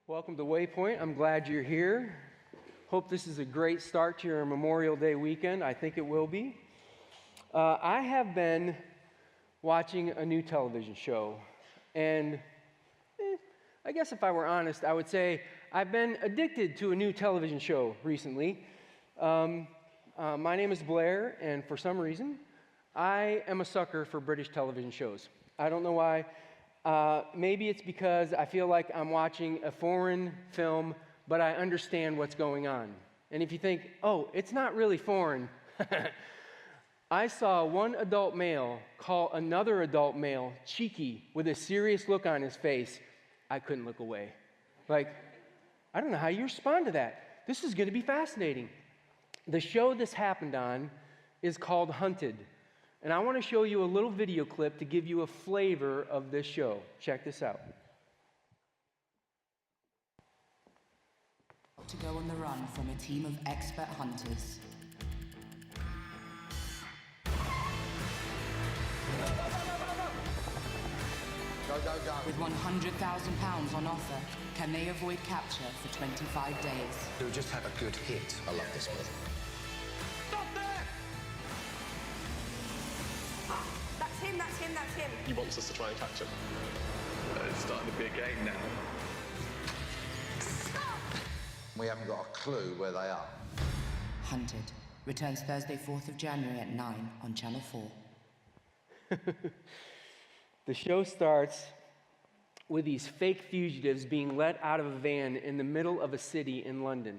Welcome to Waypoint. I'm glad you're here. Hope this is a great start to your Memorial Day weekend. I think it will be. I have been watching a new television show, and I guess if I were honest, I would say I've been addicted to a new television show recently. My name is Blair, and for some reason, I am a sucker for British television shows. I don't know why. Maybe it's because I feel like I'm watching a foreign film, but I understand what's going on. And if you think, oh, it's not really foreign, I saw one adult male call another adult male cheeky with a serious look on his face. I couldn't look away. Like, I don't know how you respond to that. This is going to be fascinating. The show this happened on is called Hunted. And I want to show you a little video clip to give you a flavor of this show. Check this out. To go on the run from a team of expert hunters. Go. With £100,000 on offer, can they avoid capture for 25 days? You'll just have a good hit. I love this one. That's him. He wants us to try and catch him. It's starting to be a game now. Stop! We haven't got a clue where they are. Hunted returns Thursday, 4th of January at 9 on Channel 4. The show starts with these fake fugitives being let out of a van in the middle of a city in London.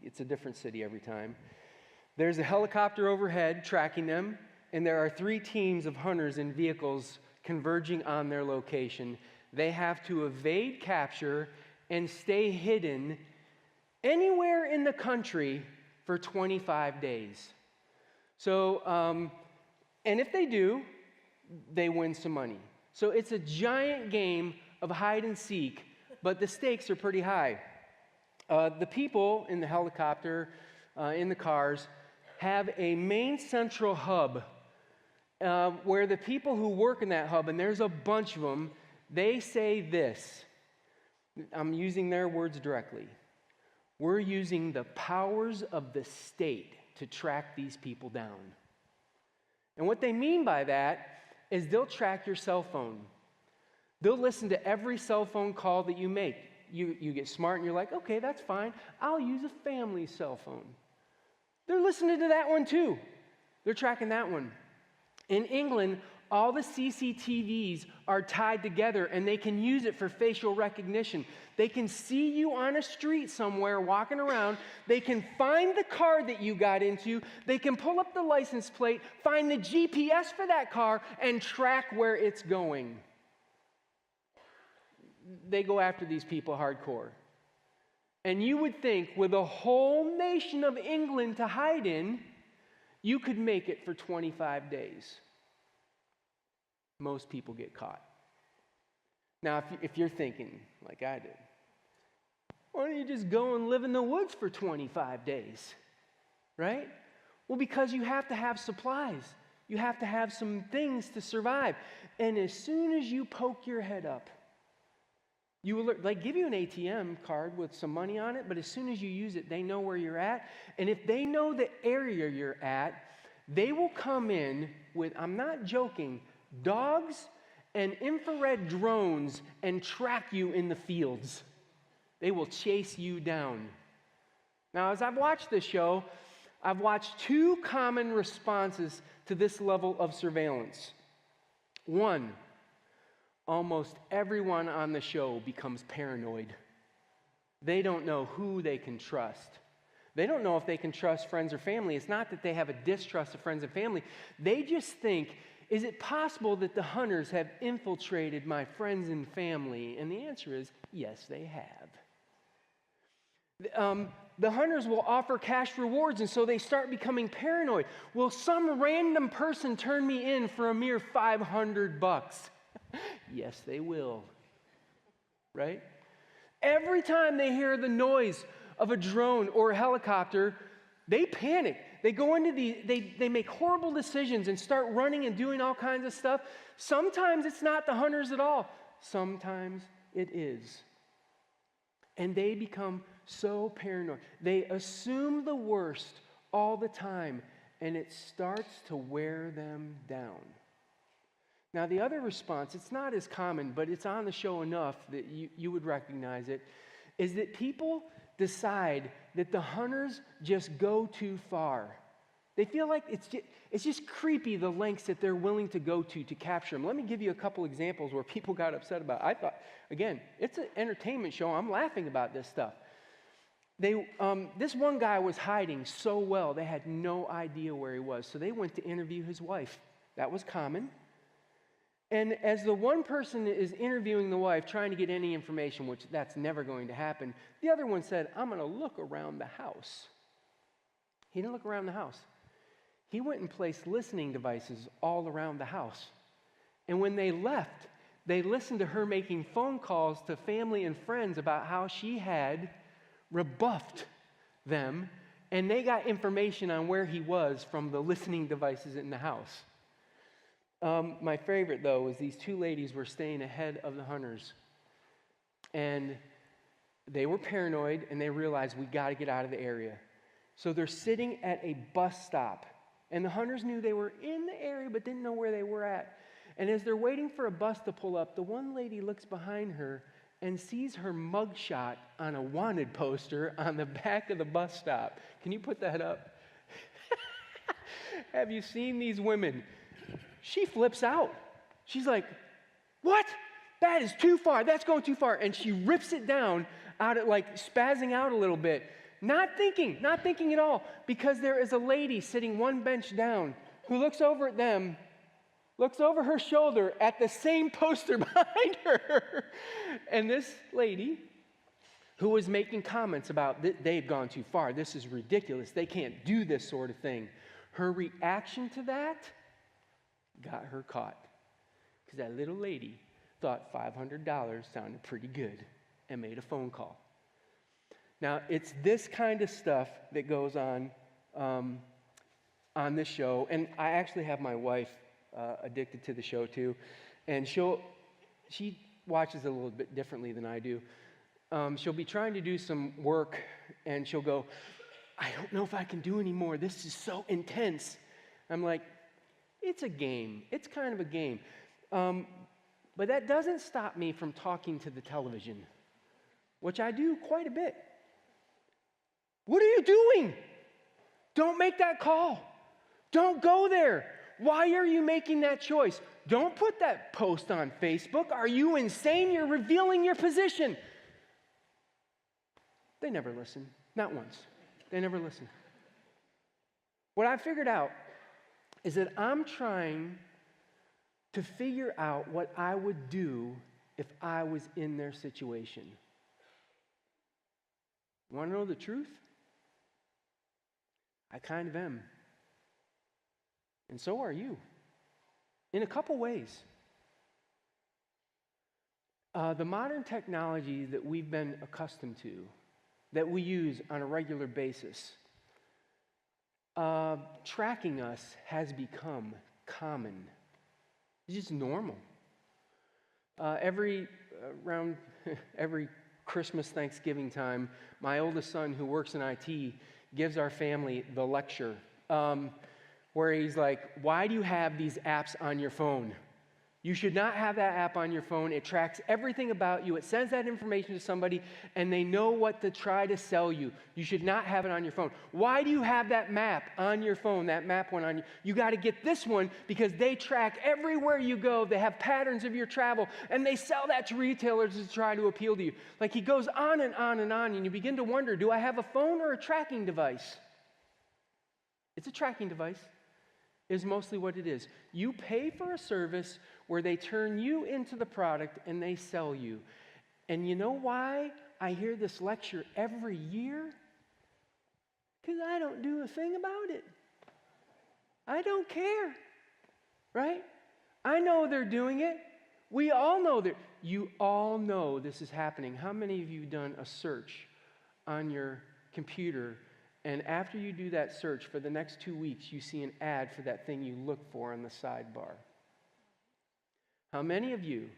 It's a different city every time. There's a helicopter overhead tracking them, and there are 3 teams of hunters in vehicles converging on their location. They have to evade capture and stay hidden anywhere in the country for 25 days. So, and if they do, they win some money. So it's a giant game of hide and seek, but the stakes are pretty high. The people in the helicopter, in the cars, have a main central hub where the people who work in that hub, and there's a bunch of them, they say this. I'm using their words directly. We're using the powers of the state to track these people down. And what they mean by that is they'll track your cell phone. They'll listen to every cell phone call that you make. You get smart and you're like, okay, that's fine. I'll use a family cell phone. They're listening to that one too. They're tracking that one. In England, all the CCTVs are tied together and they can use it for facial recognition. They can see you on a street somewhere walking around. They can find the car that you got into. They can pull up the license plate, find the GPS for that car, and track where it's going. They go after these people hardcore. And you would think with a whole nation of England to hide in, you could make it for 25 days. Most people get caught. Now, if you're thinking, like I did, why don't you just go and live in the woods for 25 days, right? Well, because you have to have supplies. You have to have some things to survive. And as soon as you poke your head up, you will, like, give you an ATM card with some money on it, but as soon as you use it, they know where you're at. And if they know the area you're at, they will come in with, I'm not joking, dogs and infrared drones and track you in the fields. They will chase you down. Now, as I've watched this show, I've watched 2 common responses to this level of surveillance. One, almost everyone on the show becomes paranoid. They don't know who they can trust. They don't know if they can trust friends or family. It's not that they have a distrust of friends and family. They just think, is it possible that the hunters have infiltrated my friends and family? And the answer is, yes, they have. The hunters will offer cash rewards, and so they start becoming paranoid. Will some random person turn me in for a mere $500? Yes, they will. Right? Every time they hear the noise of a drone or a helicopter, they panic. They go into they make horrible decisions and start running and doing all kinds of stuff. Sometimes it's not the hunters at all. Sometimes it is. And they become so paranoid. They assume the worst all the time, and it starts to wear them down. Now, the other response, it's not as common, but it's on the show enough that you would recognize it, is that people decide that the hunters just go too far. They feel like it's just creepy, the lengths that they're willing to go to capture them. Let me give you a couple examples where people got upset about it. I thought, again, it's an entertainment show. I'm laughing about this stuff. This one guy was hiding so well, they had no idea where he was. So they went to interview his wife. That was common. And as the one person is interviewing the wife, trying to get any information, which that's never going to happen, the other one said, I'm going to look around the house. He didn't look around the house. He went and placed listening devices all around the house. And when they left, they listened to her making phone calls to family and friends about how she had rebuffed them, and they got information on where he was from the listening devices in the house. My favorite, though, was these two ladies were staying ahead of the hunters. And they were paranoid, and they realized, we got to get out of the area. So they're sitting at a bus stop. And the hunters knew they were in the area, but didn't know where they were at. And as they're waiting for a bus to pull up, the one lady looks behind her and sees her mugshot on a wanted poster on the back of the bus stop. Can you put that up? Have you seen these women? She flips out. She's like, what? That is too far. That's going too far. And she rips it down, like spazzing out a little bit. Not thinking at all, because there is a lady sitting one bench down who looks over at them, looks over her shoulder at the same poster behind her. And this lady, who was making comments about they've gone too far, this is ridiculous, they can't do this sort of thing. Her reaction to that got her caught, because that little lady thought $500 sounded pretty good and made a phone call. Now, it's this kind of stuff that goes on this show, and I actually have my wife addicted to the show too, and she watches it a little bit differently than I do. She'll be trying to do some work, and she'll go, I don't know if I can do anymore. This is so intense. I'm like, it's a game. It's kind of a game. But that doesn't stop me from talking to the television, which I do quite a bit. What are you doing? Don't make that call. Don't go there. Why are you making that choice? Don't put that post on Facebook. Are you insane? You're revealing your position. They never listen. Not once. They never listen. What I figured out is that I'm trying to figure out what I would do if I was in their situation. Want to know the truth? I kind of am. And so are you. In a couple ways. The modern technology that we've been accustomed to, that we use on a regular basis, tracking us has become common. It's just normal. Around every Christmas, Thanksgiving time, my oldest son, who works in IT, gives our family the lecture, where he's like, why do you have these apps on your phone? You should not have that app on your phone. It tracks everything about you. It sends that information to somebody, and they know what to try to sell you. You should not have it on your phone. Why do you have that map on your phone, that map one on you? You got to get this one because they track everywhere you go. They have patterns of your travel, and they sell that to retailers to try to appeal to you. Like he goes on and on and on, and you begin to wonder, do I have a phone or a tracking device? It's a tracking device. Is mostly what it is. You pay for a service where they turn you into the product and they sell you. And you know why I hear this lecture every year? Because I don't do a thing about it. I don't care, right? I know they're doing it. We all know that. You all know this is happening. How many of you have done a search on your computer, and after you do that search for the next 2 weeks, you see an ad for that thing you look for on the sidebar? How many of you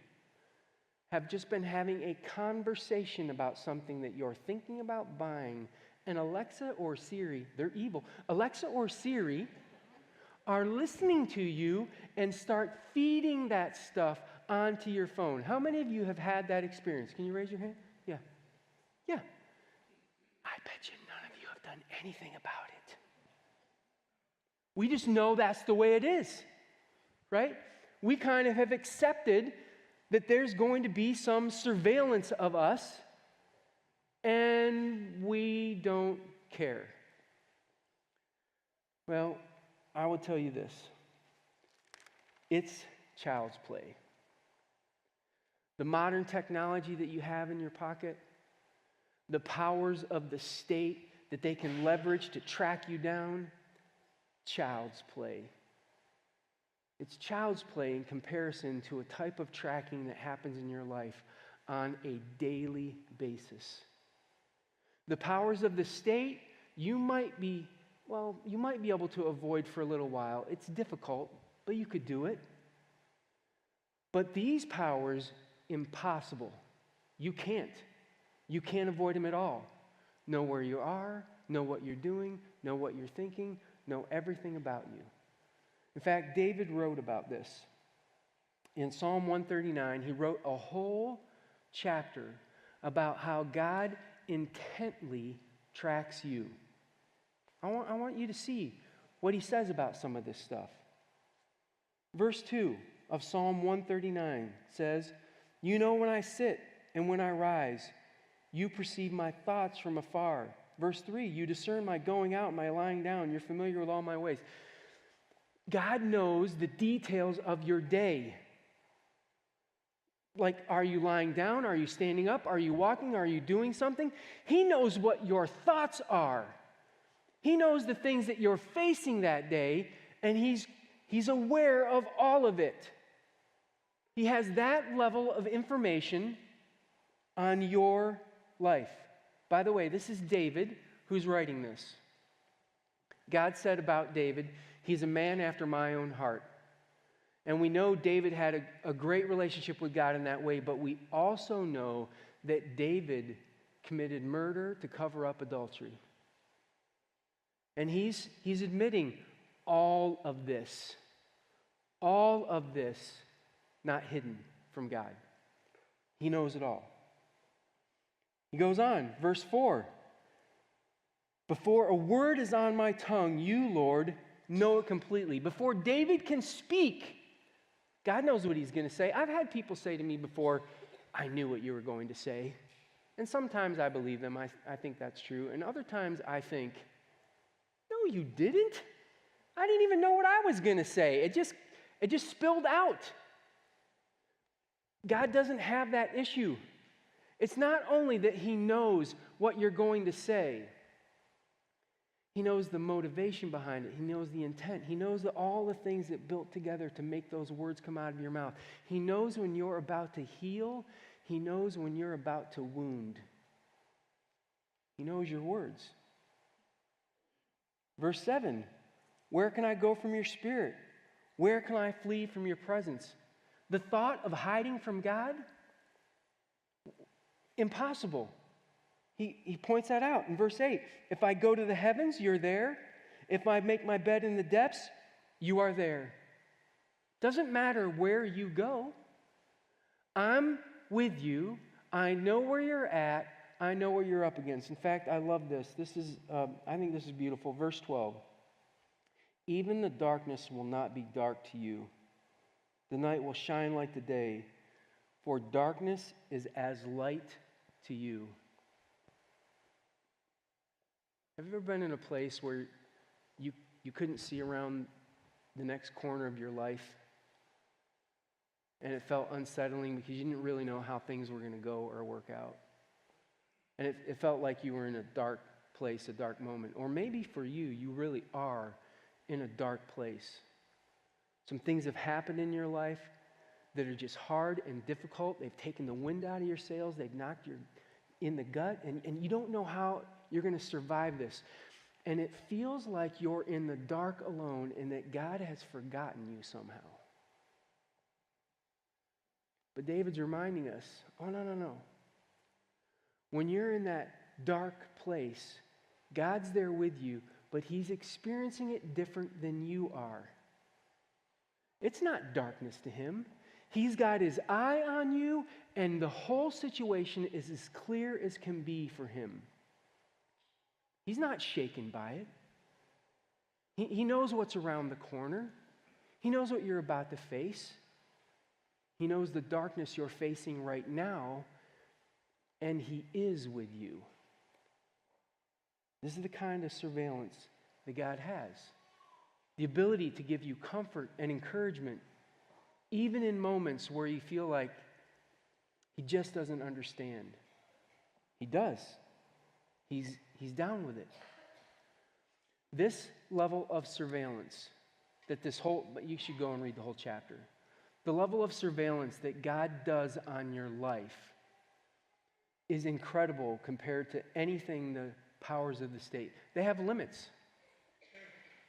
have just been having a conversation about something that you're thinking about buying, and Alexa or Siri, they're evil, Alexa or Siri are listening to you and start feeding that stuff onto your phone. How many of you have had that experience? Can you raise your hand? Yeah. Yeah. I bet you none of you have done anything about it. We just know that's the way it is, right? We kind of have accepted that there's going to be some surveillance of us, and we don't care. Well, I will tell you this. It's child's play. The modern technology that you have in your pocket, the powers of the state that they can leverage to track you down, child's play. It's child's play in comparison to a type of tracking that happens in your life on a daily basis. The powers of the state, you might be able to avoid for a little while. It's difficult, but you could do it. But these powers, impossible. You can't. You can't avoid them at all. Know where you are, know what you're doing, know what you're thinking, know everything about you. In fact, David wrote about this. In Psalm 139, he wrote a whole chapter about how God intently tracks you. I want you to see what he says about some of this stuff. Verse 2 of Psalm 139 says, "You know when I sit and when I rise. You perceive my thoughts from afar." Verse 3, "You discern my going out and my lying down. You're familiar with all my ways." God knows the details of your day. Like, are you lying down? Are you standing up? Are you walking? Are you doing something? He knows what your thoughts are. He knows the things that you're facing that day, and he's aware of all of it. He has that level of information on your life. By the way, this is David who's writing this. God said about David, he's a man after my own heart. And we know David had a great relationship with God in that way, but we also know that David committed murder to cover up adultery. And he's admitting all of this not hidden from God. He knows it all. He goes on, verse 4. "Before a word is on my tongue, you, Lord, know it completely." Before David can speak, God knows what he's going to say. I've had people say to me before, "I knew what you were going to say." And sometimes I believe them. I think that's true. And other times I think, "No, you didn't. I didn't even know what I was going to say. It just spilled out." God doesn't have that issue. It's not only that he knows what you're going to say. He knows the motivation behind it. He knows the intent. He knows all the things that built together to make those words come out of your mouth. He knows when you're about to heal. He knows when you're about to wound. He knows your words. Verse 7, "Where can I go from your spirit? Where can I flee from your presence?" The thought of hiding from God? Impossible. He points that out in verse 8. "If I go to the heavens, you're there. If I make my bed in the depths, you are there." Doesn't matter where you go. I'm with you. I know where you're at. I know what you're up against. In fact, I love this. I think this is beautiful. Verse 12. "Even the darkness will not be dark to you. The night will shine like the day, for darkness is as light to you." Have you ever been in a place where you couldn't see around the next corner of your life? And it felt unsettling because you didn't really know how things were going to go or work out. And it felt like you were in a dark place, a dark moment. Or maybe for you, you really are in a dark place. Some things have happened in your life that are just hard and difficult. They've taken the wind out of your sails. They've knocked you in the gut. And you don't know how you're going to survive this. And it feels like you're in the dark alone and that God has forgotten you somehow. But David's reminding us, oh, no, no, no. When you're in that dark place, God's there with you, but he's experiencing it different than you are. It's not darkness to him. He's got his eye on you, and the whole situation is as clear as can be for him. He's not shaken by it. He knows what's around the corner. He knows what you're about to face. He knows the darkness you're facing right now, and he is with you. This is the kind of surveillance that God has. The ability to give you comfort and encouragement, even in moments where you feel like he just doesn't understand. He does. He's down with it. This level of surveillance that you should go and read the whole chapter. The level of surveillance that God does on your life is incredible compared to anything the powers of the state. They have limits.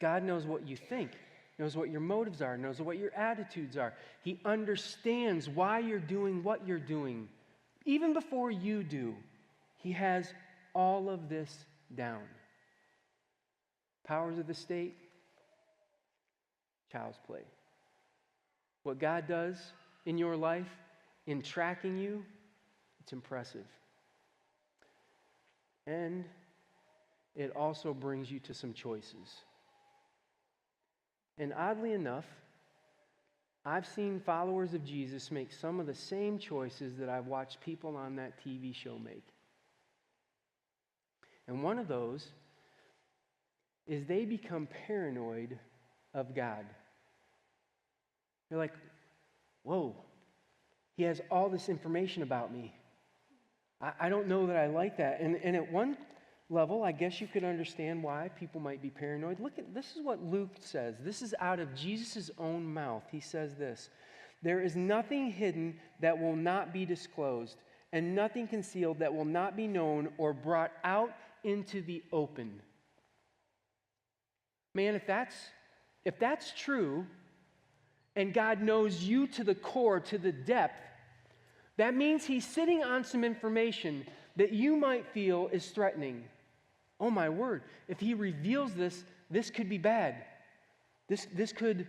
God knows what you think, knows what your motives are, knows what your attitudes are. He understands why you're doing what you're doing. Even before you do, he has all of this down. Powers of the state, child's play. What God does in your life, in tracking you, it's impressive. And it also brings you to some choices. And oddly enough, I've seen followers of Jesus make some of the same choices that I've watched people on that TV show make. And one of those is they become paranoid of God. They're like, whoa, he has all this information about me. I don't know that I like that. And at one level, I guess you could understand why people might be paranoid. This is what Luke says. This is out of Jesus' own mouth. He says this: there is nothing hidden that will not be disclosed, and nothing concealed that will not be known or brought out into the open. Man, if that's true, and God knows you to the core, to the depth, that means he's sitting on some information that you might feel is threatening. Oh my word, if he reveals this, this could be bad. This could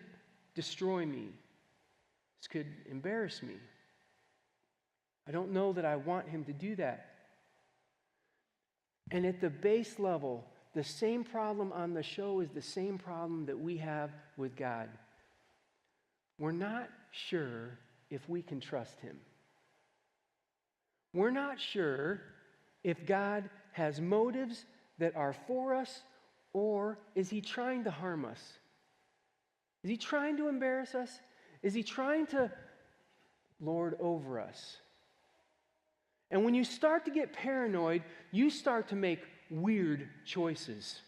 destroy me. This could embarrass me. I don't know that I want him to do that. And at the base level, the same problem on the show is the same problem that we have with God. We're not sure if we can trust him. We're not sure if God has motives that are for us, or is he trying to harm us? Is he trying to embarrass us? Is he trying to lord over us? And when you start to get paranoid, you start to make weird choices.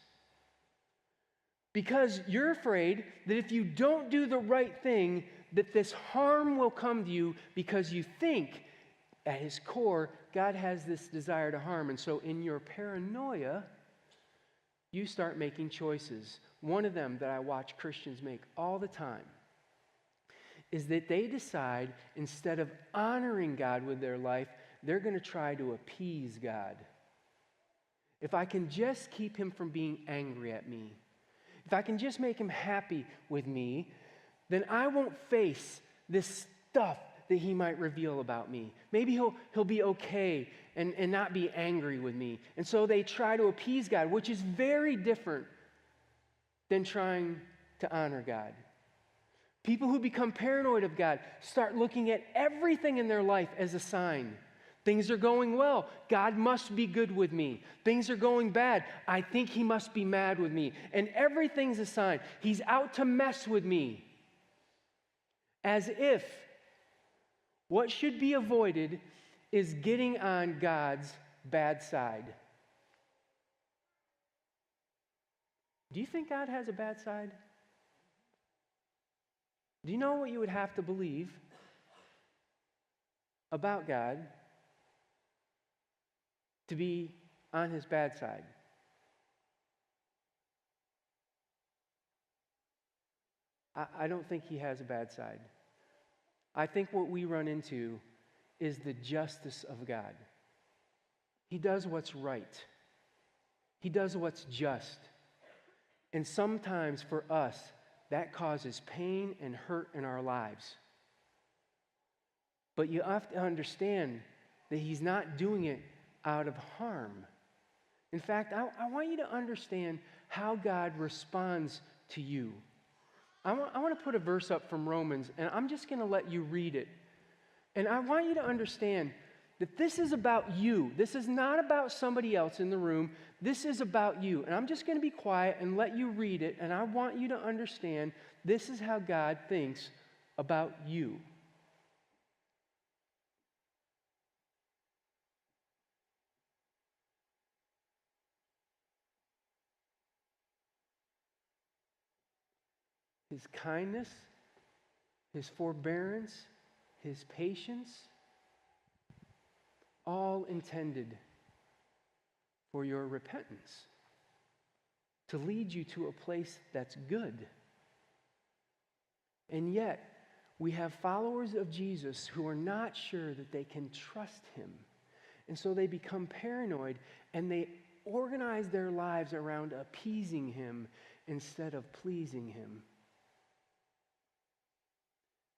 Because you're afraid that if you don't do the right thing, that this harm will come to you because you think at his core, God has this desire to harm. And so in your paranoia, you start making choices. One of them that I watch Christians make all the time is that they decide, instead of honoring God with their life, they're going to try to appease God. If I can just keep him from being angry at me, if I can just make him happy with me, then I won't face this stuff that he might reveal about me. Maybe he'll be okay and not be angry with me. And so they try to appease God, which is very different than trying to honor God. People who become paranoid of God start looking at everything in their life as a sign. Things are going well. God must be good with me. Things are going bad. I think he must be mad with me. And everything's a sign. He's out to mess with me. As if what should be avoided is getting on God's bad side. Do you think God has a bad side? Do you know what you would have to believe about God to be on his bad side? I don't think he has a bad side. I think what we run into is the justice of God. He does what's right. He does what's just. And sometimes for us, that causes pain and hurt in our lives. But you have to understand that He's not doing it out of harm. In fact, I want you to understand how God responds to you. I want to put a verse up from Romans, and I'm just going to let you read it. And I want you to understand that this is about you. This is not about somebody else in the room. This is about you. And I'm just going to be quiet and let you read it, and I want you to understand this is how God thinks about you. His kindness, His forbearance, His patience, all intended for your repentance, to lead you to a place that's good. And yet, we have followers of Jesus who are not sure that they can trust Him. And so they become paranoid and they organize their lives around appeasing Him instead of pleasing Him.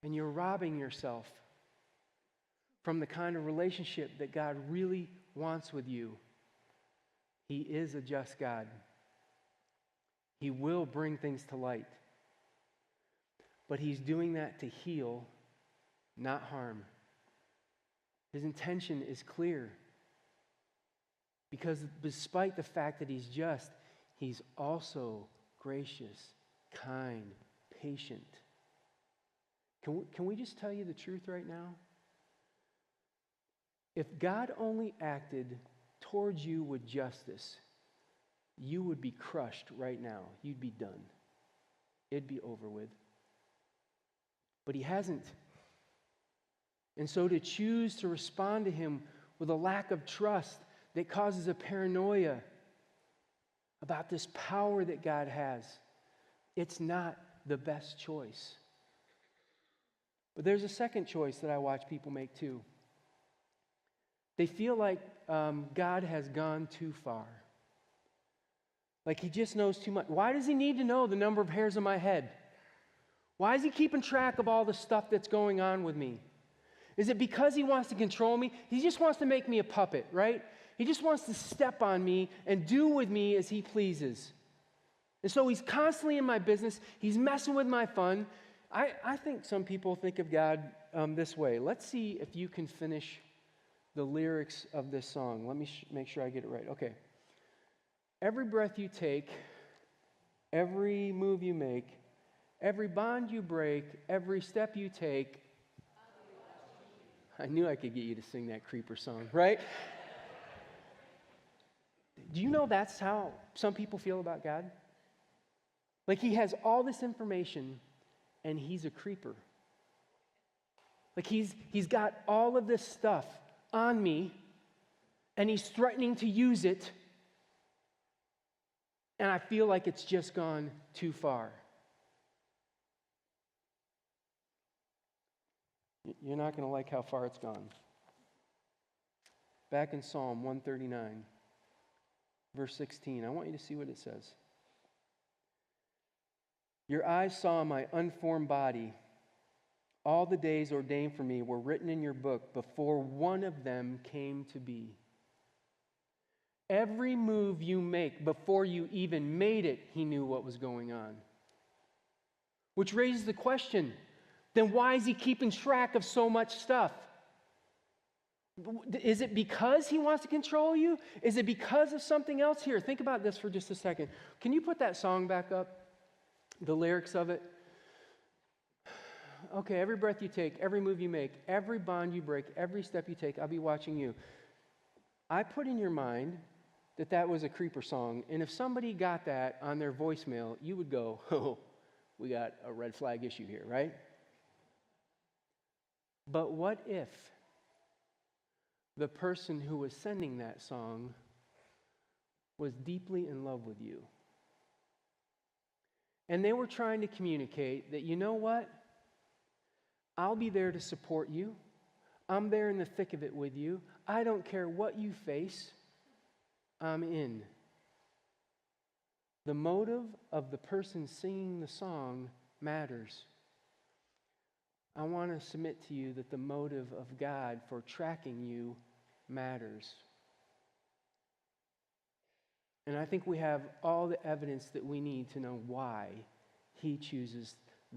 And you're robbing yourself from the kind of relationship that God really wants with you. He is a just God. He will bring things to light. But He's doing that to heal, not harm. His intention is clear. Because despite the fact that He's just, He's also gracious, kind, patient. Can we just tell you the truth right now? If God only acted towards you with justice, you would be crushed right now. You'd be done. It'd be over with. But He hasn't. And so to choose to respond to Him with a lack of trust that causes a paranoia about this power that God has, it's not the best choice. But there's a second choice that I watch people make too. They feel like God has gone too far. Like He just knows too much. Why does He need to know the number of hairs on my head? Why is He keeping track of all the stuff that's going on with me? Is it because He wants to control me? He just wants to make me a puppet, right? He just wants to step on me and do with me as He pleases. And so He's constantly in my business. He's messing with my fun. I think some people think of God this way. Let's see if you can finish the lyrics of this song. Let me make sure I get it right. Okay. Every breath you take, every move you make, every bond you break, every step you take. I knew I could get you to sing that creeper song, right? Do you know that's how some people feel about God? Like He has all this information and He's a creeper. Like he's got all of this stuff on me and He's threatening to use it, and I feel like it's just gone too far. You're not going to like how far it's gone. Back in Psalm 139, verse 16, I want you to see what it says. Your eyes saw my unformed body. All the days ordained for me were written in your book before one of them came to be. Every move you make before you even made it, He knew what was going on. Which raises the question, then why is He keeping track of so much stuff? Is it because He wants to control you? Is it because of something else? Here, think about this for just a second. Can you put that song back up? The lyrics of it? Okay, every breath you take, every move you make, every bond you break, every step you take, I'll be watching you. I put in your mind that that was a creeper song, and if somebody got that on their voicemail, you would go, oh, we got a red flag issue here, right? But what if the person who was sending that song was deeply in love with you? And they were trying to communicate that, you know what? I'll be there to support you. I'm there in the thick of it with you. I don't care what you face. I'm in. The motive of the person singing the song matters. I want to submit to you that the motive of God for tracking you matters. And I think we have all the evidence that we need to know why he chooses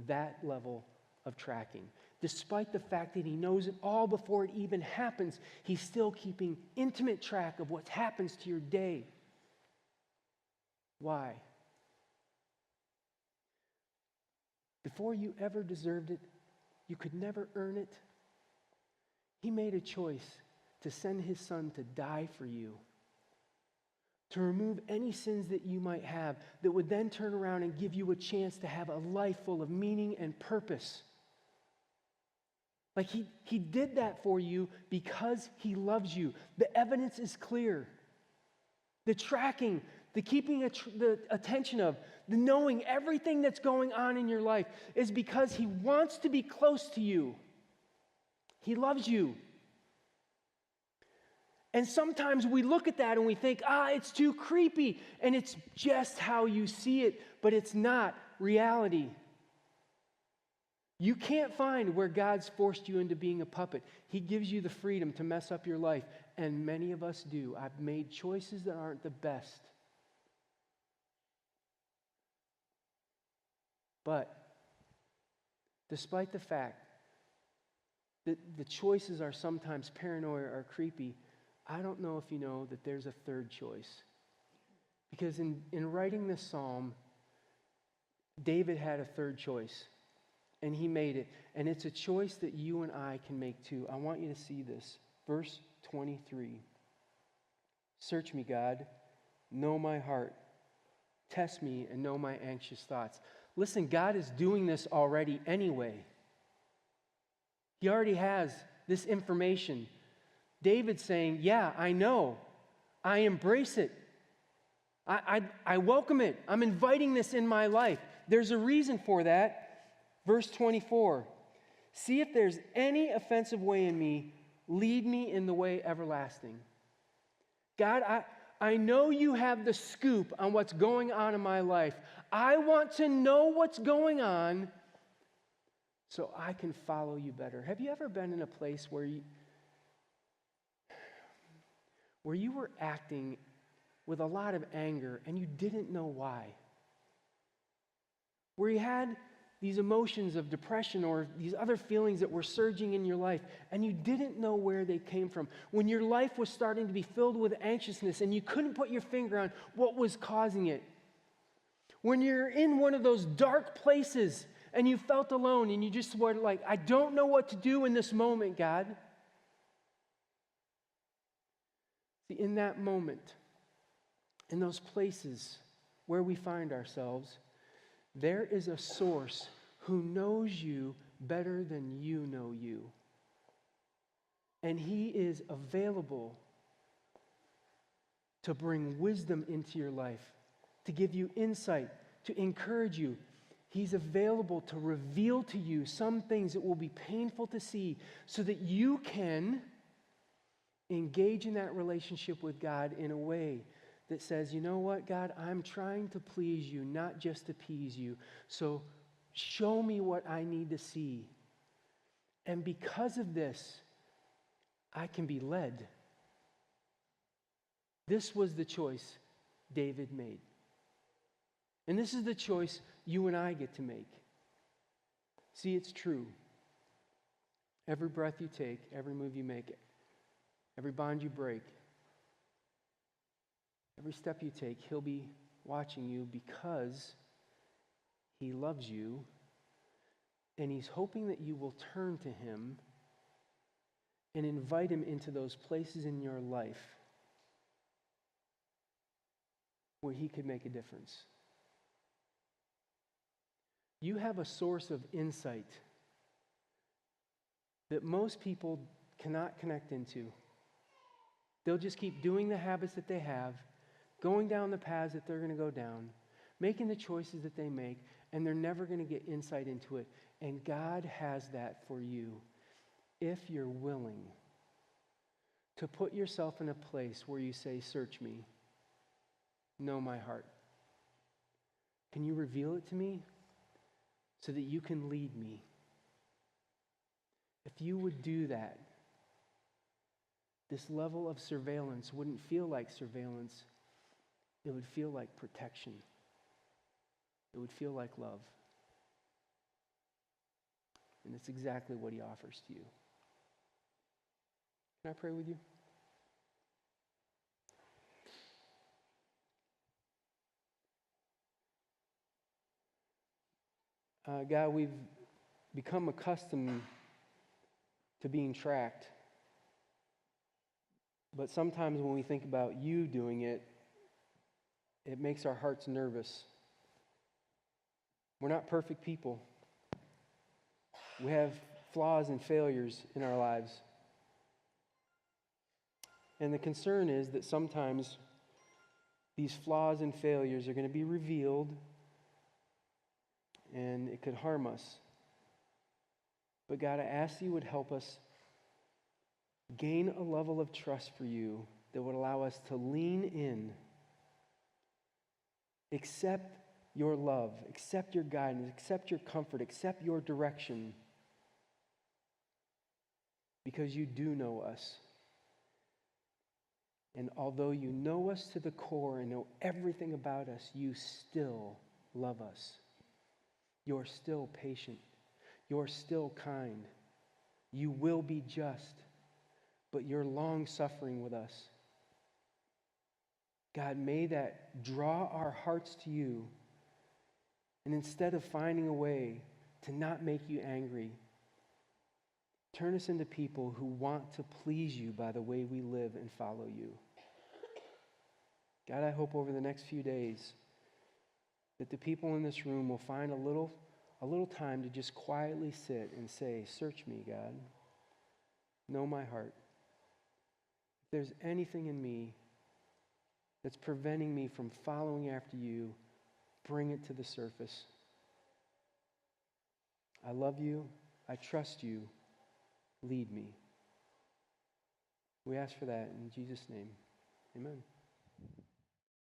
that level of tracking. Despite the fact that he knows it all before it even happens, he's still keeping intimate track of what happens to your day. Why? Before you ever deserved it, you could never earn it. He made a choice to send his son to die for you, to remove any sins that you might have that would then turn around and give you a chance to have a life full of meaning and purpose. Like he did that for you because he loves you. The evidence is clear. The tracking, the keeping the attention of, the knowing everything that's going on in your life is because he wants to be close to you. He loves you. And sometimes we look at that and we think, it's too creepy. And it's just how you see it, but it's not reality. You can't find where God's forced you into being a puppet. He gives you the freedom to mess up your life, and many of us do. I've made choices that aren't the best. But despite the fact that the choices are sometimes paranoia or creepy, I don't know if you know that there's a third choice. Because in writing this psalm, David had a third choice. And he made it. And it's a choice that you and I can make too. I want you to see this. Verse 23. Search me, God. Know my heart. Test me and know my anxious thoughts. Listen, God is doing this already anyway. He already has this information. David's saying, yeah, I know. I embrace it. I welcome it. I'm inviting this in my life. There's a reason for that. Verse 24, see if there's any offensive way in me, lead me in the way everlasting. God, I know you have the scoop on what's going on in my life. I want to know what's going on so I can follow you better. Have you ever been in a place where you were acting with a lot of anger and you didn't know why? Where you had these emotions of depression or these other feelings that were surging in your life, and you didn't know where they came from. When your life was starting to be filled with anxiousness and you couldn't put your finger on what was causing it. When you're in one of those dark places and you felt alone and you just were like, I don't know what to do in this moment, God. See, in that moment, in those places where we find ourselves, there is a source who knows you better than you know you. And he is available to bring wisdom into your life, to give you insight, to encourage you. He's available to reveal to you some things that will be painful to see so that you can engage in that relationship with God in a way that says, you know what, God, I'm trying to please you, not just appease you. So show me what I need to see. And because of this, I can be led. This was the choice David made. And this is the choice you and I get to make. See, it's true. Every breath you take, every move you make, every bond you break, every step you take, he'll be watching you because he loves you, and he's hoping that you will turn to him and invite him into those places in your life where he could make a difference. You have a source of insight that most people cannot connect into. They'll just keep doing the habits that they have, going down the paths that they're going to go down, making the choices that they make, and they're never going to get insight into it. And God has that for you if you're willing to put yourself in a place where you say, search me, know my heart. Can you reveal it to me so that you can lead me? If you would do that, this level of surveillance wouldn't feel like surveillance. It would feel like protection. It would feel like love. And it's exactly what he offers to you. Can I pray with you? God, we've become accustomed to being tracked. But sometimes when we think about you doing it, it makes our hearts nervous. We're not perfect people. We have flaws and failures in our lives. And the concern is that sometimes these flaws and failures are going to be revealed and it could harm us. But God, I ask you would help us gain a level of trust for you that would allow us to lean in, accept your love, accept your guidance, accept your comfort, accept your direction, because you do know us. And although you know us to the core and know everything about us, you still love us. You're still patient. You're still kind. You will be just, but you're long-suffering with us. God, may that draw our hearts to you. And instead of finding a way to not make you angry, turn us into people who want to please you by the way we live and follow you. God, I hope over the next few days that the people in this room will find a little time to just quietly sit and say, search me, God. Know my heart. If there's anything in me that's preventing me from following after you, bring it to the surface. I love you. I trust you. Lead me. We ask for that in Jesus' name. Amen.